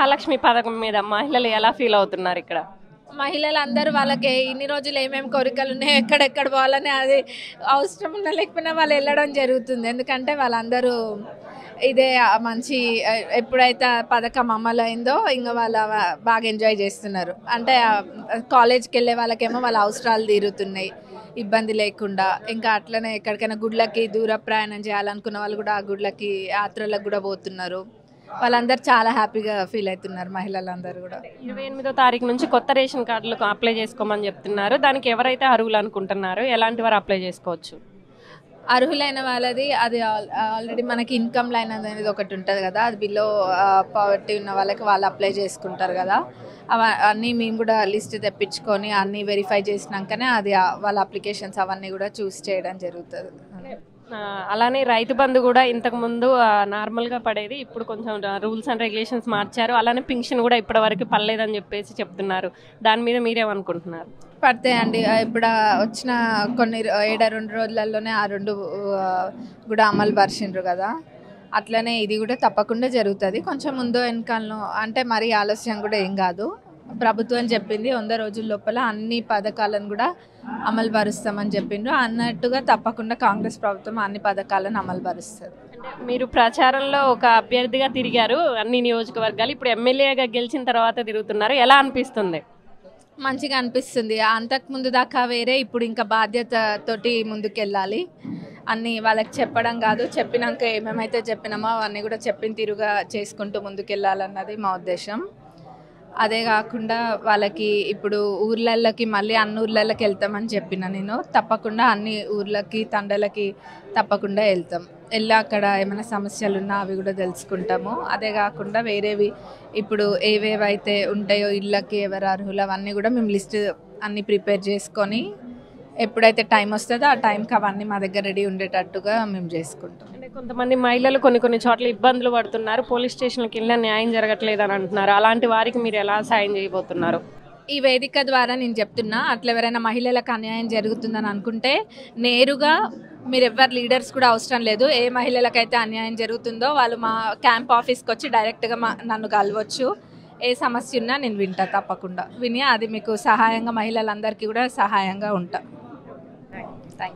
మహాలక్ష్మి పథకం మీద మహిళలు ఎలా ఫీల్ అవుతున్నారు ఇక్కడ? మహిళలందరూ వాళ్ళకి ఇన్ని రోజులు ఏమేమి కోరికలు ఉన్నాయో ఎక్కడెక్కడ పోవాలని అది అవసరం ఉన్నా లేకపోయినా వాళ్ళు వెళ్ళడం జరుగుతుంది. ఎందుకంటే వాళ్ళందరూ ఇదే మంచి ఎప్పుడైతే పథకం అమలు అయిందో ఇంకా వాళ్ళ బాగా ఎంజాయ్ చేస్తున్నారు. అంటే కాలేజ్కి వెళ్ళే వాళ్ళకేమో వాళ్ళ అవసరాలు తీరుతున్నాయి ఇబ్బంది లేకుండా. ఇంకా అట్లనే ఎక్కడికైనా గుడ్లకి దూర ప్రయాణం చేయాలనుకున్న వాళ్ళు కూడా ఆ గుడ్లకి యాత్రలకు కూడా పోతున్నారు. వాళ్ళందరూ చాలా హ్యాపీగా ఫీల్ అవుతున్నారు మహిళలందరూ కూడా. 28వ తారీఖు నుంచి కొత్త రేషన్ కార్డులకు అప్లై చేసుకోమని చెప్తున్నారు. దానికి ఎవరైతే అర్హులు అనుకుంటున్నారో ఎలాంటి వారు అప్లై చేసుకోవచ్చు? అర్హులైన వాళ్ళది అది ఆల్రెడీ మనకి ఇన్కమ్ లైన్ అనేది ఒకటి ఉంటుంది కదా, అది బిలో పావర్టీ ఉన్న వాళ్ళకి వాళ్ళు అప్లై చేసుకుంటారు కదా. అన్నీ మేము కూడా లిస్ట్ తెప్పించుకొని అన్నీ వెరిఫై చేసినాకనే అది వాళ్ళ అప్లికేషన్స్ అవన్నీ కూడా చూస్ చేయడం జరుగుతుంది. అలానే రైతు బంధు కూడా ఇంతకుముందు నార్మల్గా పడేది, ఇప్పుడు కొంచెం రూల్స్ అండ్ రెగ్యులేషన్స్ మార్చారు. అలానే పింఛన్ కూడా ఇప్పటివరకు పడలేదని చెప్పేసి చెప్తున్నారు. దాని మీద మీరేమనుకుంటున్నారు? పడతాయండి. ఇప్పుడు వచ్చిన కొన్ని 2 రోజులలోనే ఆ 2 కూడా అమలు పరిచిండ్రు కదా, అట్లనే ఇది కూడా తప్పకుండా జరుగుతుంది. కొంచెం ముందు వెనకాలను అంటే మరీ ఆలస్యం కూడా ఏం కాదు. ప్రభుత్వం చెప్పింది 100 రోజుల లోపల అన్ని పథకాలను కూడా అమలు పరుస్తామని చెప్పిండ్రు. అన్నట్టుగా తప్పకుండా కాంగ్రెస్ ప్రభుత్వం అన్ని పథకాలను అమలు పరుస్తుంది. మీరు ప్రచారంలో ఒక అభ్యర్థిగా తిరిగారు అన్ని నియోజకవర్గాలు, ఇప్పుడు ఎమ్మెల్యేగా గెలిచిన తర్వాత తిరుగుతున్నారు. ఎలా అనిపిస్తుంది? మంచిగా అనిపిస్తుంది. అంతకుముందు దాకా వేరే, ఇప్పుడు ఇంకా బాధ్యత తోటి ముందుకెళ్ళాలి. అన్నీ వాళ్ళకి చెప్పడం కాదు, చెప్పినాక ఏమేమైతే చెప్పినామో అవన్నీ కూడా చెప్పిన తీరుగా చేసుకుంటూ ముందుకెళ్ళాలన్నది మా ఉద్దేశం. అదే కాకుండా వాళ్ళకి ఇప్పుడు ఊర్లలోకి మళ్ళీ అన్ని ఊర్లలోకి వెళ్తామని చెప్పిన నేను. తప్పకుండా అన్ని ఊర్లకి తండలకి తప్పకుండా వెళ్తాం. వెళ్ళి అక్కడ ఏమైనా సమస్యలు ఉన్నా అవి కూడా తెలుసుకుంటాము. అదే కాకుండా వేరేవి ఇప్పుడు ఏవేవైతే ఉంటాయో ఇళ్ళకి ఎవరు అర్హులు అవన్నీ కూడా మేము లిస్ట్ అన్నీ ప్రిపేర్ చేసుకొని ఎప్పుడైతే టైం వస్తుందో ఆ టైంకి అవన్నీ మా దగ్గర రెడీ ఉండేటట్టుగా మేము చేసుకుంటాం. అంటే కొంతమంది మహిళలు కొన్ని చోట్ల ఇబ్బందులు పడుతున్నారు, పోలీస్ స్టేషన్కి వెళ్ళినా న్యాయం జరగట్లేదు అని అంటున్నారు. అలాంటి వారికి మీరు ఎలా సాయం చేయబోతున్నారు? ఈ వేదిక ద్వారా నేను చెప్తున్నా, అట్లా ఎవరైనా మహిళలకు అన్యాయం జరుగుతుందని అనుకుంటే నేరుగా మీరు ఎవరు లీడర్స్ కూడా అవసరం లేదు. ఏ మహిళలకైతే అన్యాయం జరుగుతుందో వాళ్ళు మా క్యాంప్ ఆఫీస్కి వచ్చి డైరెక్ట్గా నన్ను కలవచ్చు. ఏ సమస్య ఉన్నా నేను వింటా, తప్పకుండా విని అది మీకు సహాయంగా మహిళలందరికీ కూడా సహాయంగా ఉంటా.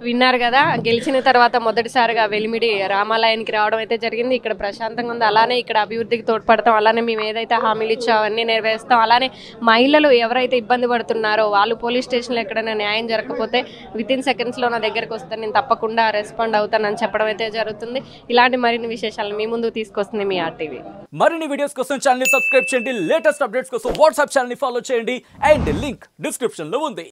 విన్నారు కదా, గెలిచిన తర్వాత మొదటిసారిగా వెలిమిడి రామాలయానికి రావడం అయితే జరిగింది. ఇక్కడ ప్రశాంతంగా ఉంది. అలానే ఇక్కడ అభివృద్ధికి తోడ్పడతాం, అలానే మేము ఏదైతే హామీలు ఇచ్చామో అవన్నీ నెరవేరుస్తాం. అలానే మహిళలు ఎవరైతే ఇబ్బంది పడుతున్నారో వాళ్ళు పోలీస్ స్టేషన్లో ఎక్కడైనా న్యాయం జరగకపోతే వితిన్ సెకండ్స్లో నా దగ్గరకు వస్తే నేను తప్పకుండా రెస్పాండ్ అవుతానని చెప్పడం అయితే జరుగుతుంది. ఇలాంటి మరిన్ని విశేషాలు మీ ముందు తీసుకొస్తుంది మీ ఆర్టీవీ. మరిన్ని వీడియోస్ కోసం ఛానల్ ని సబ్స్క్రైబ్ చేయండి. లేటెస్ట్ అప్డేట్స్ కోసం వాట్సాప్ ఛానల్ ని ఫాలో చేయండి. అండ్ లింక్ డిస్క్రిప్షన్ లో ఉంది.